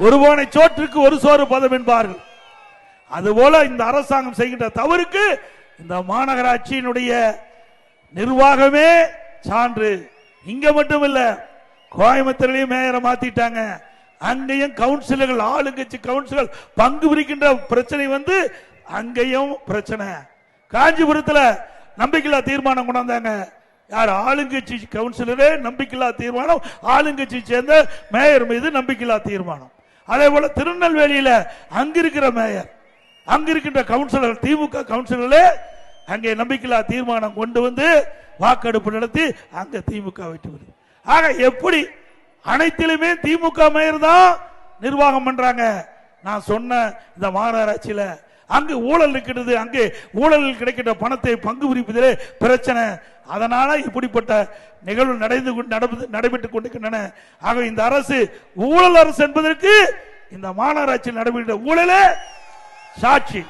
ஒருவனை சோற்றுக்கு ஒரு சோறு பதம் என்பார்கள். அதுபோல இந்த அரசாங்கம் செய்கின்ற தவறுக்கு இந்த மாநகராட்சியினுடைய நிர்வாகமே சான்று. இங்க மட்டும் இல்ல, கோயம்புத்தூர்லயும் மேயரை மாத்திட்டாங்க. அங்கேயும் கவுன்சிலர்கள், ஆளுங்கட்சி கவுன்சிலர்கள் பங்கு பிரிக்கின்ற பிரச்சனை வந்து அங்கேயும் பிரச்சனை. காஞ்சிபுரத்தில் நம்பிக்கையில்லா தீர்மானம் கொண்டாந்தாங்க. யார்? ஆளுங்கட்சி கவுன்சிலரே நம்பிக்கையில்லா தீர்மானம், ஆளுங்கட்சி சேர்ந்த மேயர் மீது நம்பிக்கையில்லா தீர்மானம். அதே போல திருநெல்வேலியில அங்கிருக்கிற மேயர், அங்கிருக்கின்ற கவுன்சிலர், திமுக கவுன்சிலர்களே அங்கே நம்பிக்கையில்லா தீர்மானம் கொண்டு வந்து வாக்கெடுப்பு நடத்தி அங்க திமுக வெற்றி பெறுது. ஆக எப்படி அனைத்திலுமே திமுக மேயர் தான் நிர்வாகம் பண்றாங்க. நான் சொன்ன இந்த மாநகராட்சியில அங்கு ஊழல் இருக்கிறது, அங்கே ஊழலில் கிடைக்கின்ற பணத்தை பங்கு பிரிப்பதிலே பிரச்சனை. அதனால இப்படிப்பட்ட நிகழ்வு நடைபெற்றுக் கொண்டிருக்கின்றன. ஆக இந்த அரசு ஊழல் அரசு என்பதற்கு இந்த மாநகராட்சியில் நடைபெறுகின்ற ஊழலே சாட்சி.